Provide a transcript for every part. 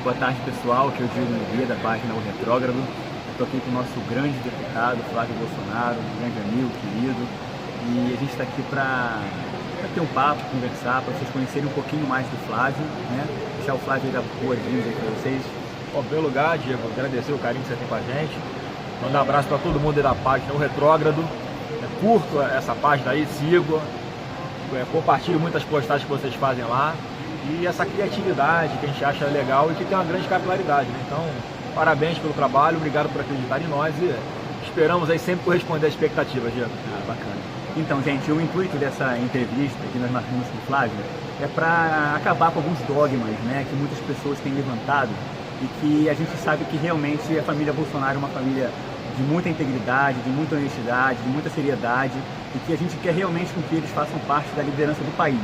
Boa tarde, pessoal, que é o Diego Nogueira, da página O Retrógrado. Estou aqui com o nosso grande deputado, Flávio Bolsonaro, um grande amigo, querido. E a gente está aqui para ter um papo, conversar, para vocês conhecerem um pouquinho mais do Flávio, né? Deixar o Flávio aí dar boas-vindas aí para vocês. Bom, em primeiro lugar, Diego, agradecer o carinho que você tem com a gente. Mandar um abraço para todo mundo aí da página O Retrógrado. Curto essa página aí, sigo, compartilho muitas postagens que vocês fazem lá. E essa criatividade que a gente acha legal e que tem uma grande capilaridade, né? Então, parabéns pelo trabalho, obrigado por acreditar em nós e esperamos aí sempre corresponder às expectativas, Diego. Bacana. Então, gente, o intuito dessa entrevista que nós marcamos com o Flávio é para acabar com alguns dogmas, né, que muitas pessoas têm levantado e que a gente sabe que realmente a família Bolsonaro é uma família de muita integridade, de muita honestidade, de muita seriedade e que a gente quer realmente com que eles façam parte da liderança do país.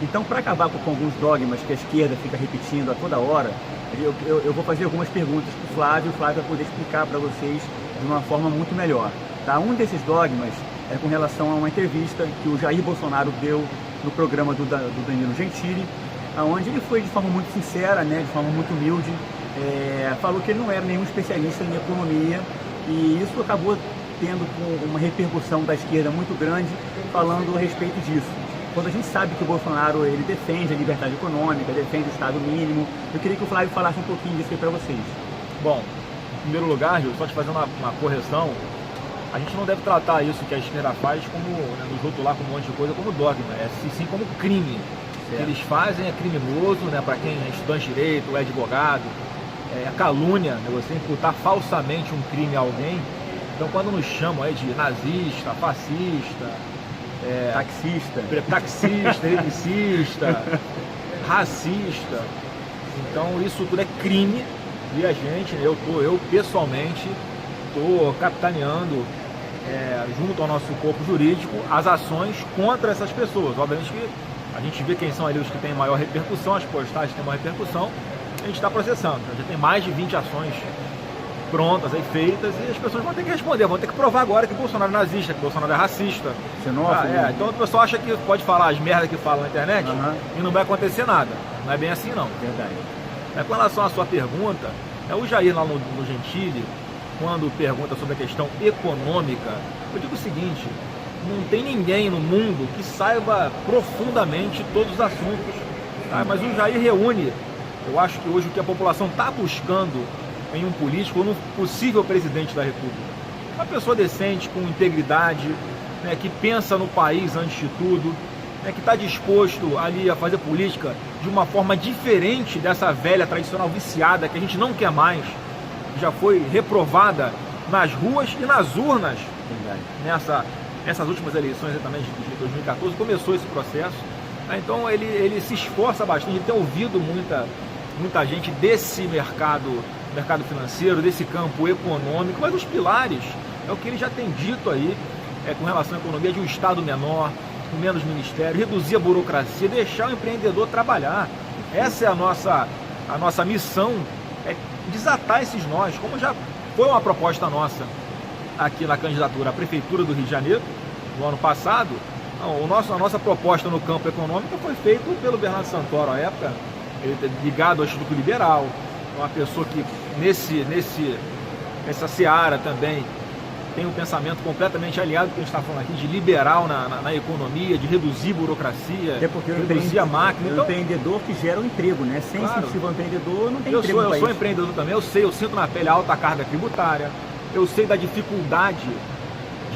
Então, para acabar com alguns dogmas que a esquerda fica repetindo a toda hora, eu vou fazer algumas perguntas para o Flávio vai poder explicar para vocês de uma forma muito melhor. Tá? Um desses dogmas é com relação a uma entrevista que o Jair Bolsonaro deu no programa do Danilo Gentili, onde ele foi de forma muito sincera, né, de forma muito humilde, falou que ele não era nenhum especialista em economia e isso acabou tendo uma repercussão da esquerda muito grande falando a respeito disso. Quando a gente sabe que o Bolsonaro ele defende a liberdade econômica, defende o Estado mínimo, eu queria que o Flávio falasse um pouquinho disso aí para vocês. Bom, em primeiro lugar, Gil, só te fazer uma correção, a gente não deve tratar isso que a esquerda faz como, né, nos rotular como um monte de coisa, como dogma, sim como crime. O que eles fazem é criminoso, né, para quem é estudante de direito, é advogado, é calúnia, né, você imputar falsamente um crime a alguém. Então quando nos chamam aí de nazista, fascista, taxista, eletricista, racista, então isso tudo é crime e a gente, eu pessoalmente estou capitaneando junto ao nosso corpo jurídico as ações contra essas pessoas. Obviamente que a gente vê quem são ali os que têm maior repercussão, as postagens têm maior repercussão, a gente está processando. Já tem mais de 20 ações prontas, aí feitas, e as pessoas vão ter que responder, vão ter que provar agora que Bolsonaro é nazista, que Bolsonaro é racista. Xenófobo. Então o pessoal acha que pode falar as merdas que falam na internet e não vai acontecer nada. Não é bem assim, não. Verdade. Com relação à sua pergunta, o Jair lá no Gentili, quando pergunta sobre a questão econômica, eu digo o seguinte, não tem ninguém no mundo que saiba profundamente todos os assuntos, tá? Mas o Jair reúne, eu acho que hoje o que a população está buscando em um político ou num possível presidente da República. Uma pessoa decente, com integridade, né, que pensa no país antes de tudo, né, que está disposto ali a fazer política de uma forma diferente dessa velha tradicional viciada que a gente não quer mais, que já foi reprovada nas ruas e nas urnas. Nessas últimas eleições também de 2014 começou esse processo. Então ele se esforça bastante, ele tem ouvido muita gente desse mercado financeiro, desse campo econômico, mas os pilares é o que ele já tem dito aí com relação à economia, de um Estado menor, com menos ministério, reduzir a burocracia, deixar o empreendedor trabalhar. Essa é a nossa missão, desatar esses nós, como já foi uma proposta nossa aqui na candidatura à Prefeitura do Rio de Janeiro, no ano passado. A nossa proposta no campo econômico foi feita pelo Bernardo Santoro à época, ele é ligado ao Instituto Liberal, uma pessoa que nessa seara também tem um pensamento completamente aliado com o que a gente está falando aqui, de liberal na economia, de reduzir burocracia, até porque reduzir a máquina. Então, empreendedor que gera um emprego, né? Sem incentivo ao empreendedor não tem emprego. Eu sou empreendedor também, eu sinto na pele a alta carga tributária, eu sei da dificuldade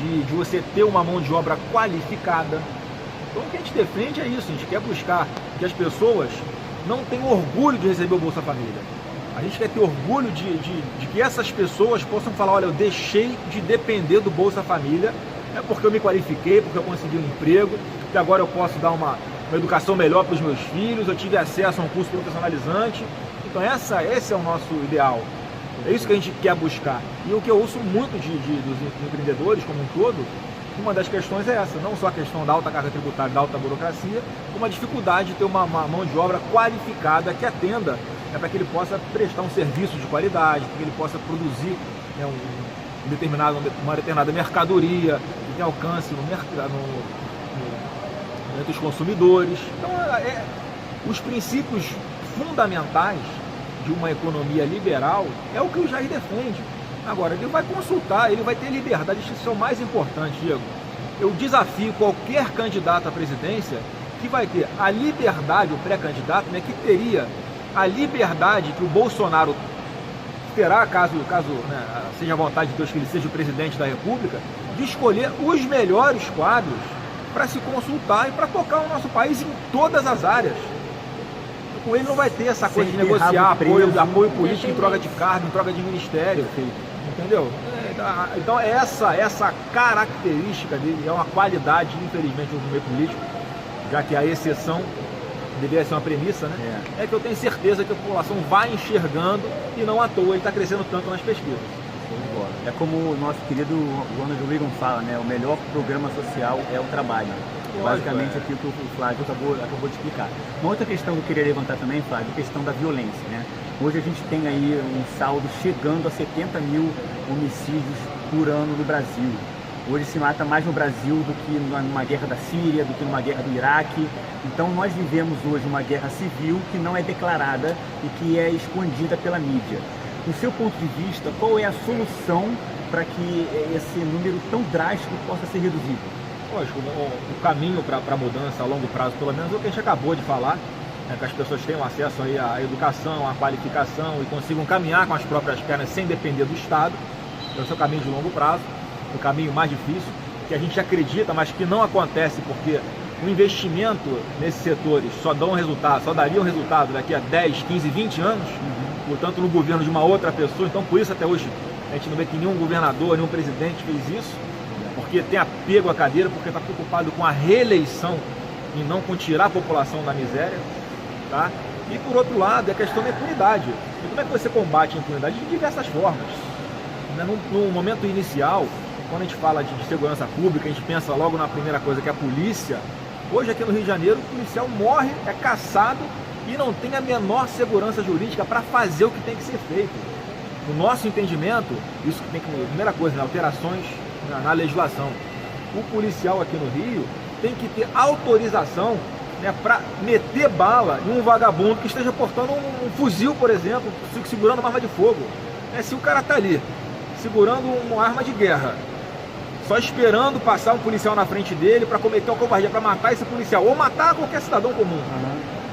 de você ter uma mão de obra qualificada. Então o que a gente defende é isso, a gente quer buscar que as pessoas não tenham orgulho de receber o Bolsa Família. A gente quer ter orgulho de que essas pessoas possam falar, olha, eu deixei de depender do Bolsa Família, porque eu me qualifiquei, porque eu consegui um emprego, que agora eu posso dar uma educação melhor para os meus filhos, eu tive acesso a um curso profissionalizante. Então esse é o nosso ideal. É isso que a gente quer buscar. E o que eu ouço muito dos empreendedores como um todo, uma das questões é essa, não só a questão da alta carga tributária, da alta burocracia, como a dificuldade de ter uma mão de obra qualificada que atenda, para que ele possa prestar um serviço de qualidade, para que ele possa produzir uma determinada mercadoria que tenha alcance entre os consumidores. Então, os princípios fundamentais de uma economia liberal é o que o Jair defende. Agora, ele vai consultar, ele vai ter liberdade, isso é o mais importante, Diego. Eu desafio qualquer candidato à presidência que vai ter a liberdade, o pré-candidato, né, que teria a liberdade que o Bolsonaro terá, caso né, seja a vontade de Deus que ele seja o presidente da República, de escolher os melhores quadros para se consultar e para tocar o nosso país em todas as áreas. Com ele não vai ter essa coisa de negociar apoio político em troca de cargo, em troca de ministério, entendeu? Então essa característica dele é uma qualidade, infelizmente, do meio político, já que a exceção deveria ser uma premissa, né? É que eu tenho certeza que a população vai enxergando e não à toa ele está crescendo tanto nas pesquisas. É como o nosso querido Ronald Reagan fala, né? O melhor programa social é o trabalho. Basicamente aquilo que o Flávio acabou de explicar. Uma outra questão que eu queria levantar também, Flávio, é a questão da violência, né? Hoje a gente tem aí um saldo chegando a 70 mil homicídios por ano no Brasil. Hoje se mata mais no Brasil do que numa guerra da Síria, do que numa guerra do Iraque. Então nós vivemos hoje uma guerra civil que não é declarada e que é escondida pela mídia. Do seu ponto de vista, qual é a solução para que esse número tão drástico possa ser reduzido? Lógico, o caminho para a mudança a longo prazo, pelo menos, é o que a gente acabou de falar, né, que as pessoas tenham acesso aí à educação, à qualificação e consigam caminhar com as próprias pernas sem depender do Estado. Esse é o caminho de longo prazo, o caminho mais difícil, que a gente acredita, mas que não acontece porque o investimento nesses setores só daria um resultado daqui a 10, 15, 20 anos, portanto no governo de uma outra pessoa. Então por isso até hoje a gente não vê que nenhum governador, nenhum presidente fez isso, porque tem apego à cadeira, porque está preocupado com a reeleição e não com tirar a população da miséria, tá? E por outro lado é a questão da impunidade. E como é que você combate a impunidade? De diversas formas. No momento inicial, quando a gente fala de segurança pública, a gente pensa logo na primeira coisa, que é a polícia. Hoje aqui no Rio de Janeiro, o policial morre, é caçado e não tem a menor segurança jurídica para fazer o que tem que ser feito. No nosso entendimento, isso que tem que, primeira coisa, né, alterações na legislação. O policial aqui no Rio tem que ter autorização, né, para meter bala em um vagabundo que esteja portando um fuzil, por exemplo, segurando uma arma de fogo. Se o cara está ali, segurando uma arma de guerra, só esperando passar um policial na frente dele para cometer uma covardia, para matar esse policial, ou matar qualquer cidadão comum.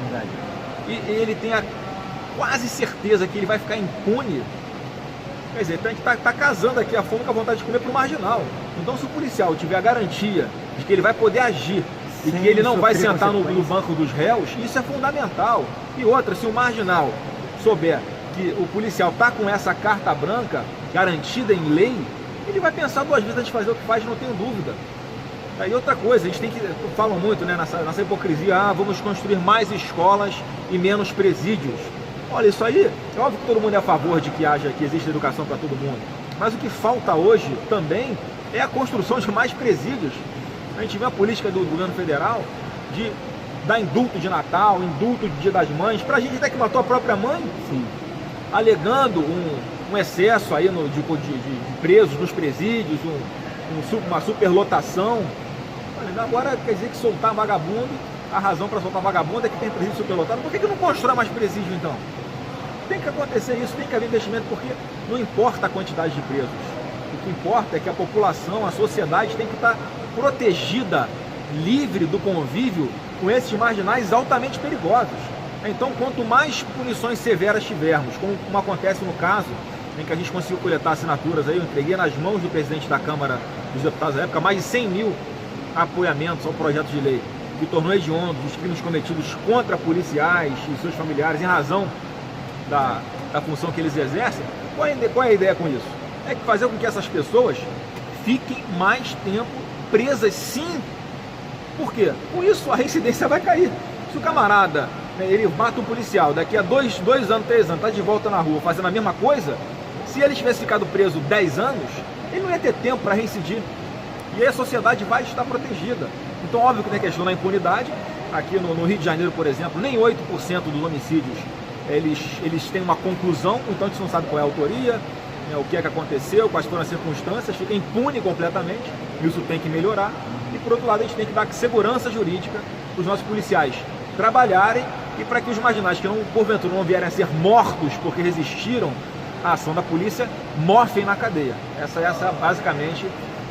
Verdade. E ele tem a quase certeza que ele vai ficar impune. Quer dizer, então a gente está casando aqui a fome com a vontade de comer para o marginal. Então se o policial tiver a garantia de que ele vai poder agir e que ele não vai sentar no banco dos réus, isso é fundamental. E outra, se o marginal souber que o policial está com essa carta branca garantida em lei, ele vai pensar duas vezes antes de fazer o que faz, não tenho dúvida. E outra coisa, a gente tem que, falam muito, né, nessa hipocrisia, vamos construir mais escolas e menos presídios. Olha, isso aí, é óbvio que todo mundo é a favor de que exista educação para todo mundo, mas o que falta hoje também é a construção de mais presídios. A gente vê a política do governo federal de dar indulto de Natal, indulto de Dia das Mães, para a gente até que matou a própria mãe. Sim. Alegando um excesso aí de presos nos presídios, uma superlotação. Agora quer dizer que soltar vagabundo, a razão para soltar vagabundo é que tem presídio superlotado. Por que não constrói mais presídio então? Tem que acontecer isso, tem que haver investimento, porque não importa a quantidade de presos. O que importa é que a população, a sociedade tem que estar protegida, livre do convívio com esses marginais altamente perigosos. Então, quanto mais punições severas tivermos, como acontece no caso em que a gente conseguiu coletar assinaturas, aí eu entreguei nas mãos do presidente da Câmara dos Deputados da época mais de 100 mil apoiamentos ao projeto de lei que tornou hediondo os crimes cometidos contra policiais e seus familiares em razão da função que eles exercem. Qual é a ideia com isso? É que fazer com que essas pessoas fiquem mais tempo presas, sim. Por quê? Com isso a reincidência vai cair. Se o camarada, ele mata um policial, daqui a 2 anos, 3 anos, está de volta na rua fazendo a mesma coisa, se ele tivesse ficado preso 10 anos, ele não ia ter tempo para reincidir. E aí a sociedade vai estar protegida. Então, óbvio que tem a questão da impunidade. Aqui no Rio de Janeiro, por exemplo, nem 8% dos homicídios eles têm uma conclusão, então a gente não sabe qual é a autoria, né, o que é que aconteceu, quais foram as circunstâncias, fica impune completamente, isso tem que melhorar. E por outro lado, a gente tem que dar segurança jurídica para os nossos policiais trabalharem e para que os marginais que não, porventura não vierem a ser mortos porque resistiram à ação da polícia, morfem na cadeia. Essa basicamente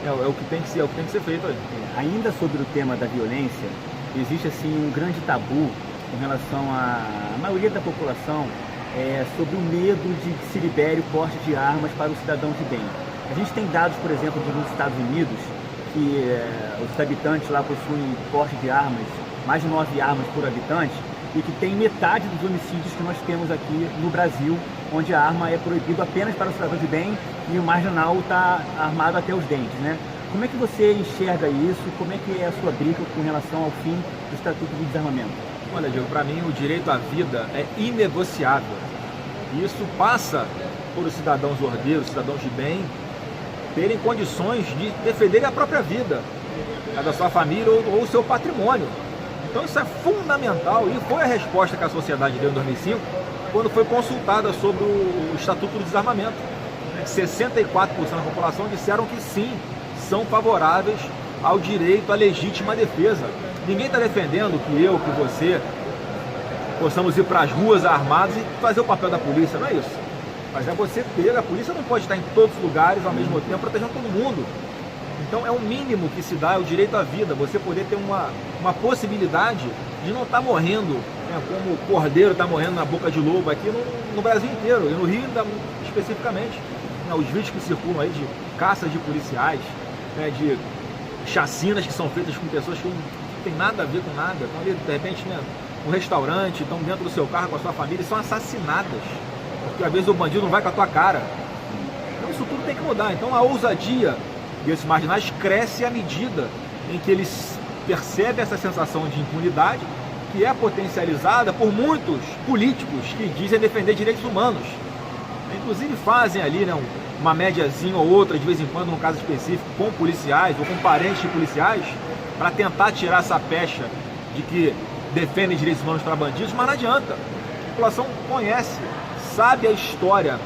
é o que tem que ser feito aí. Ainda sobre o tema da violência, existe assim um grande tabu com relação à maioria da população sobre o medo de que se libere o porte de armas para o cidadão de bem. A gente tem dados, por exemplo, nos Estados Unidos, que os habitantes lá possuem porte de armas, mais de 9 armas por habitante, e que tem metade dos homicídios que nós temos aqui no Brasil, onde a arma é proibida apenas para o cidadão de bem e o marginal está armado até os dentes, né? Como é que você enxerga isso? Como é que é a sua briga com relação ao fim do Estatuto de Desarmamento? Olha, Diego, para mim o direito à vida é inegociável. E isso passa por os cidadãos ordeiros, cidadãos de bem, terem condições de defender a própria vida, a da sua família ou o seu patrimônio. Então isso é fundamental e foi a resposta que a sociedade deu em 2005 quando foi consultada sobre o Estatuto do Desarmamento. 64% da população disseram que sim, são favoráveis ao direito à legítima defesa. Ninguém está defendendo que eu, que você, possamos ir para as ruas armados e fazer o papel da polícia, não é isso. Mas é você ter, a polícia não pode estar em todos os lugares ao mesmo tempo, protegendo todo mundo. Então é o mínimo que se dá, é o direito à vida, você poder ter uma possibilidade de não estar morrendo, né, como o cordeiro está morrendo na boca de lobo aqui no Brasil inteiro, e no Rio especificamente. Né, os vídeos que circulam aí de caças de policiais, né, de chacinas que são feitas com pessoas que não tem nada a ver com nada, estão ali de repente, né, no restaurante, estão dentro do seu carro com a sua família e são assassinadas, porque às vezes o bandido não vai com a tua cara. Então isso tudo tem que mudar. Então a ousadia desses marginais cresce à medida em que eles percebem essa sensação de impunidade que é potencializada por muitos políticos que dizem defender direitos humanos. Inclusive fazem ali, né, uma médiazinha ou outra, de vez em quando, num caso específico, com policiais ou com parentes de policiais, para tentar tirar essa pecha de que defendem direitos humanos para bandidos, mas não adianta. A população conhece, sabe a história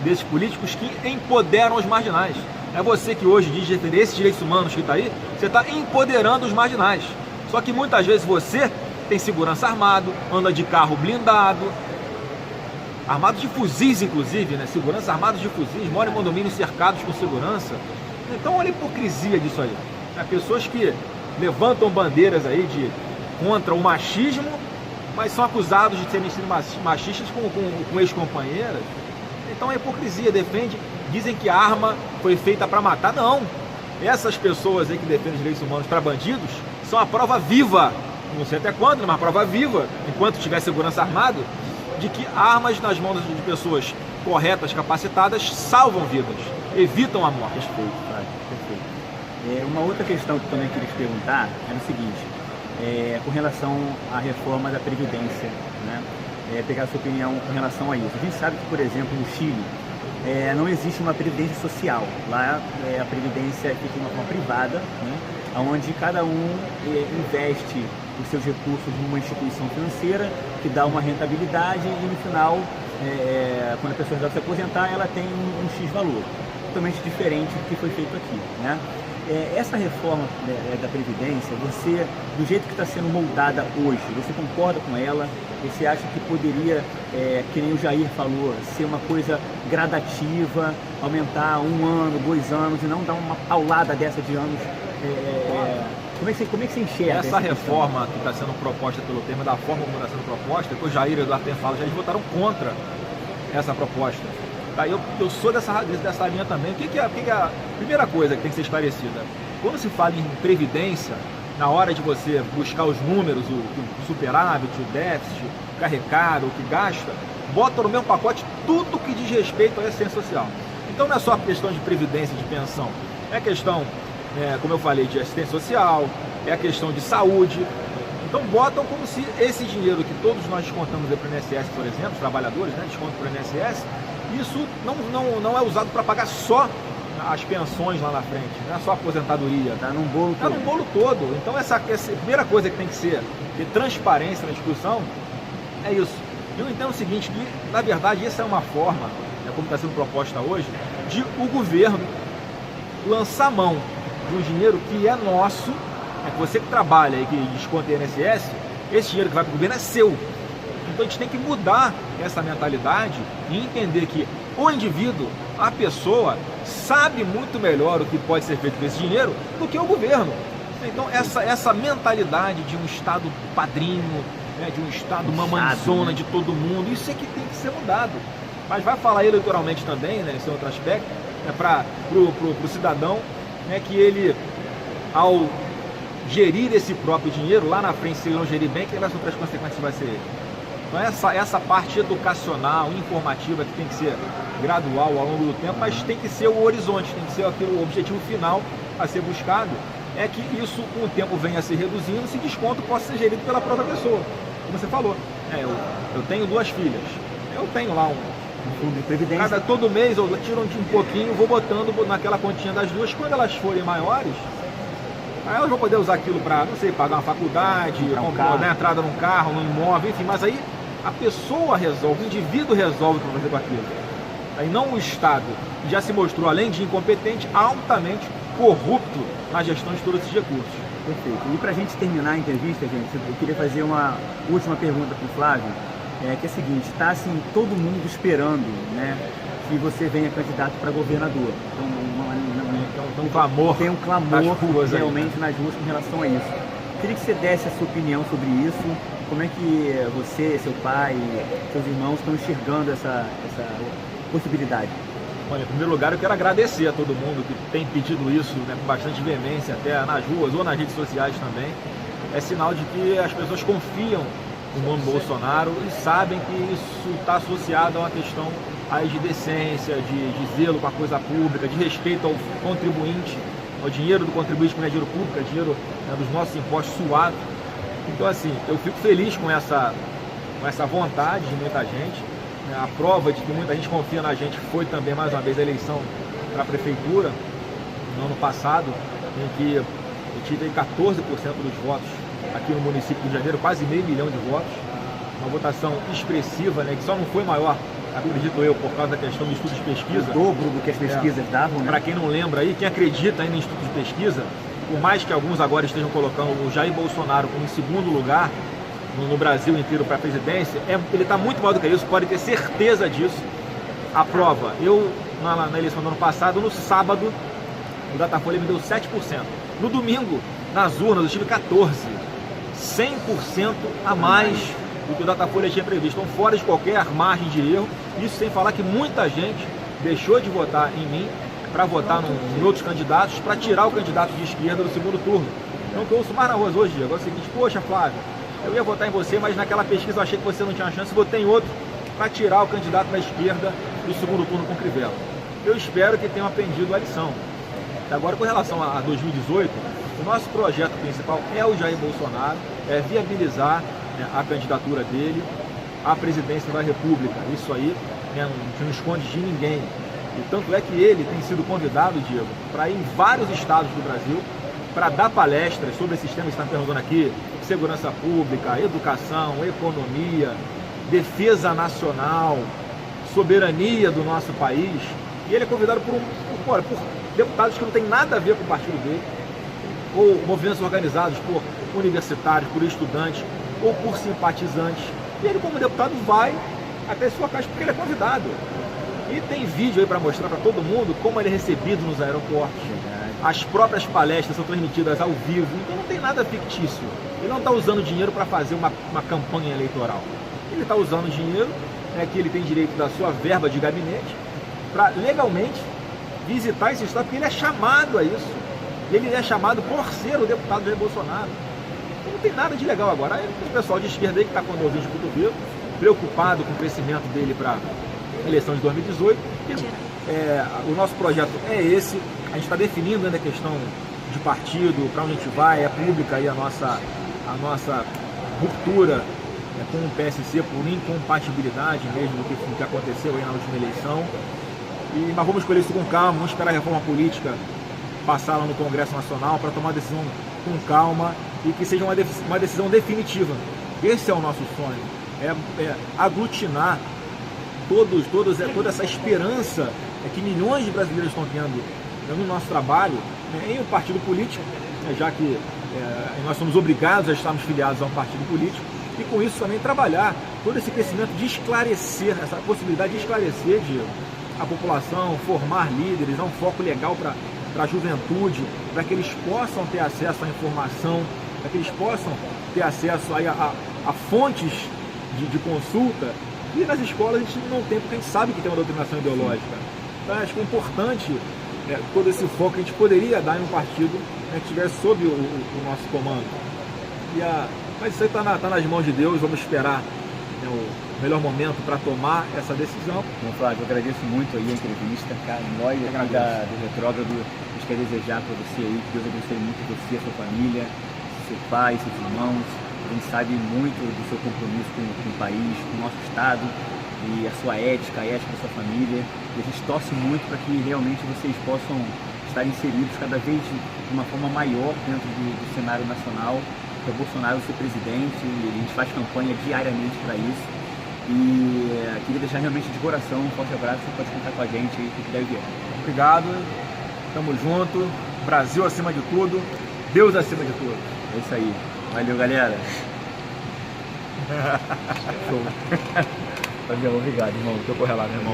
desses políticos que empoderam os marginais. É você que hoje diz defender esses direitos humanos que está aí, você está empoderando os marginais. Só que muitas vezes você tem segurança armado, anda de carro blindado, armados de fuzis inclusive, né? Segurança armados de fuzis, mora em condomínios cercados com segurança. Então olha a hipocrisia disso aí. Pessoas que levantam bandeiras aí contra o machismo, mas são acusados de serem machistas com ex-companheiras. Então a hipocrisia dizem que a arma foi feita para matar. Não, essas pessoas aí que defendem os direitos humanos para bandidos são a prova viva, não sei até quando, mas uma prova viva, enquanto tiver segurança armado, de que armas nas mãos de pessoas corretas, capacitadas, salvam vidas, evitam a morte. Perfeito. Uma outra questão que também queria te perguntar era o seguinte, com relação à reforma da Previdência, né? Pegar a sua opinião com relação a isso. A gente sabe que, por exemplo, no Chile, não existe uma previdência social. Lá a previdência é feita de uma forma privada, né, onde cada um investe os seus recursos numa instituição financeira que dá uma rentabilidade e no final, quando a pessoa vai se aposentar, ela tem um X valor, totalmente diferente do que foi feito aqui, né? Essa reforma da Previdência, você, do jeito que está sendo moldada hoje, você concorda com ela? Você acha que poderia, que nem o Jair falou, ser uma coisa gradativa, aumentar 1 ano, 2 anos e não dar uma paulada dessa de anos? Como é que você enxerga essa reforma que está sendo proposta pelo tema, da forma como está sendo proposta, que o Jair e o Eduardo falam, já eles votaram contra essa proposta. Tá, eu sou dessa linha também. O que é a primeira coisa que tem que ser esclarecida? Quando se fala em previdência, na hora de você buscar os números, o superávit, o déficit, o carregado, o que gasta, bota no mesmo pacote tudo que diz respeito à assistência social. Então não é só questão de previdência e de pensão, é questão, como eu falei, de assistência social, é a questão de saúde. Então botam como se esse dinheiro que todos nós descontamos para o INSS, por exemplo, os trabalhadores, né, desconto para o INSS, isso não é usado para pagar só as pensões lá na frente, não é só a aposentadoria. Está num bolo todo. Está num bolo todo. Então essa primeira coisa que tem que ser de transparência na discussão é isso. Eu entendo o seguinte, que na verdade essa é uma forma, como está sendo proposta hoje, de o governo lançar mão de um dinheiro que é nosso, que você que trabalha e que desconta INSS, esse dinheiro que vai para o governo é seu. Então a gente tem que mudar essa mentalidade e entender que o indivíduo, a pessoa, sabe muito melhor o que pode ser feito com esse dinheiro do que o governo. Então essa mentalidade de um Estado padrinho, né, de um Estado mamãezona de todo mundo, isso é que tem que ser mudado. Mas vai falar eleitoralmente também, né, esse é outro aspecto, né, para o cidadão, né, que ele, ao gerir esse próprio dinheiro, lá na frente, se ele não gerir bem, que vai ser outras consequências vai ser ele. Então essa parte educacional, informativa, que tem que ser gradual ao longo do tempo, mas tem que ser o horizonte, tem que ser o objetivo final a ser buscado, é que isso com o tempo venha a se reduzindo, esse desconto possa ser gerido pela própria pessoa. Como você falou, eu tenho 2 filhas, eu tenho lá um fundo de previdência. Todo mês eu tiro um pouquinho, vou botando naquela continha das 2, quando elas forem maiores, aí elas vão poder usar aquilo para, não sei, pagar uma faculdade, dar entrada num carro, num imóvel, enfim, mas aí a pessoa resolve, o indivíduo resolve o que vai fazer com aquilo. Aí não o Estado, que já se mostrou, além de incompetente, altamente corrupto na gestão de todos esses recursos. Perfeito. E para a gente terminar a entrevista, gente, eu queria fazer uma última pergunta para o Flávio, que é a seguinte: está assim, todo mundo esperando, né, que você venha candidato para governador. Então, tem um clamor realmente nas ruas com relação a isso. Queria que você desse a sua opinião sobre isso. Como é que você, seu pai, seus irmãos estão enxergando essa possibilidade? Olha, em primeiro lugar, eu quero agradecer a todo mundo que tem pedido isso, né, com bastante veemência, até nas ruas ou nas redes sociais também. É sinal de que as pessoas confiam no nome Bolsonaro e sabem que isso está associado a uma questão aí de decência, de zelo com a coisa pública, de respeito ao contribuinte, ao dinheiro do contribuinte, que não é dinheiro público, é dinheiro, né, dos nossos impostos suados. Então, assim, eu fico feliz com essa vontade de muita gente. A prova de que muita gente confia na gente foi também, mais uma vez, a eleição para a prefeitura, no ano passado, em que eu tive 14% dos votos aqui no município do Rio de Janeiro, quase meio milhão de votos, uma votação expressiva, né, que só não foi maior, acredito eu, por causa da questão do estudo de pesquisa. O dobro do que as pesquisas davam, né? Para quem não lembra aí, quem acredita ainda em estudo de pesquisa, por mais que alguns agora estejam colocando o Jair Bolsonaro como em segundo lugar no Brasil inteiro para a presidência, ele está muito maior do que isso, pode ter certeza disso. A prova, eu na eleição do ano passado, no sábado, o Datafolha me deu 7%. No domingo, nas urnas, eu tive 14%. 100% a mais do que o Datafolha tinha previsto. Então, fora de qualquer margem de erro, isso sem falar que muita gente deixou de votar em mim para votar em outros candidatos, para tirar o candidato de esquerda do segundo turno. Então, o que eu ouço mais na rua hoje, agora é o seguinte: poxa, Flávio, eu ia votar em você, mas naquela pesquisa eu achei que você não tinha chance, votei em outro para tirar o candidato da esquerda do segundo turno com Crivella. Eu espero que tenham aprendido a lição. Agora, com relação a 2018, o nosso projeto principal é o Jair Bolsonaro, é viabilizar, né, a candidatura dele à presidência da República. Isso aí, né, não esconde de ninguém. E tanto é que ele tem sido convidado, Diego, para ir em vários estados do Brasil para dar palestras sobre esses temas que estão perguntando aqui: segurança pública, educação, economia, defesa nacional, soberania do nosso país. E ele é convidado por deputados que não tem nada a ver com o partido dele, ou movimentos organizados por universitários, por estudantes, ou por simpatizantes. E ele, como deputado, vai até sua casa porque ele é convidado. E tem vídeo aí para mostrar para todo mundo como ele é recebido nos aeroportos. As próprias palestras são transmitidas ao vivo, então não tem nada fictício. Ele não está usando dinheiro para fazer uma campanha eleitoral. Ele está usando dinheiro, né, que ele tem direito da sua verba de gabinete, para legalmente visitar esse estado, porque ele é chamado a isso. Ele é chamado por ser o deputado Jair Bolsonaro. Então não tem nada de legal agora. Aí tem o pessoal de esquerda aí que está com o dorzinho de cotovelo, preocupado com o crescimento dele para a eleição de 2018. O nosso projeto é esse. A gente está definindo ainda a questão de partido, para onde a gente vai, é pública aí a nossa ruptura, com o PSC por incompatibilidade mesmo do que aconteceu aí na última eleição. Mas vamos escolher isso com calma, vamos esperar a reforma política passar lá no Congresso Nacional para tomar a decisão com calma e que seja uma decisão definitiva. Esse é o nosso sonho, aglutinar toda essa esperança que milhões de brasileiros estão tendo no nosso trabalho, em um partido político, já que nós somos obrigados a estarmos filiados a um partido político, e com isso também trabalhar todo esse crescimento de esclarecer, essa possibilidade de esclarecer, Diego, a população, formar líderes, dar um foco legal para a juventude, para que eles possam ter acesso à informação, para que eles possam ter acesso aí a fontes de consulta. E nas escolas a gente não tem, porque a gente sabe que tem uma doutrinação ideológica. Então acho que é importante todo esse foco que a gente poderia dar em um partido que estivesse sob o nosso comando. Mas isso aí está nas mãos de Deus, vamos esperar o melhor momento para tomar essa decisão. Bom, Flávio, eu agradeço muito aí a entrevista, cara. Nós aqui do Retrógrado, a gente quer desejar para você aí que Deus abençoe muito você, a sua família, seu pai, seus irmãos. A gente sabe muito do seu compromisso com o país, com o nosso estado e a sua ética, a ética da sua família. E a gente torce muito para que realmente vocês possam estar inseridos cada vez de uma forma maior dentro do cenário nacional, para o Bolsonaro ser presidente, e a gente faz campanha diariamente para isso. E queria deixar realmente de coração um forte abraço, você pode contar com a gente aí, que deve vir. Obrigado, tamo junto, Brasil acima de tudo, Deus acima de tudo. É isso aí, valeu galera. Show. Valeu, obrigado irmão. Deixa eu correr lá, meu irmão.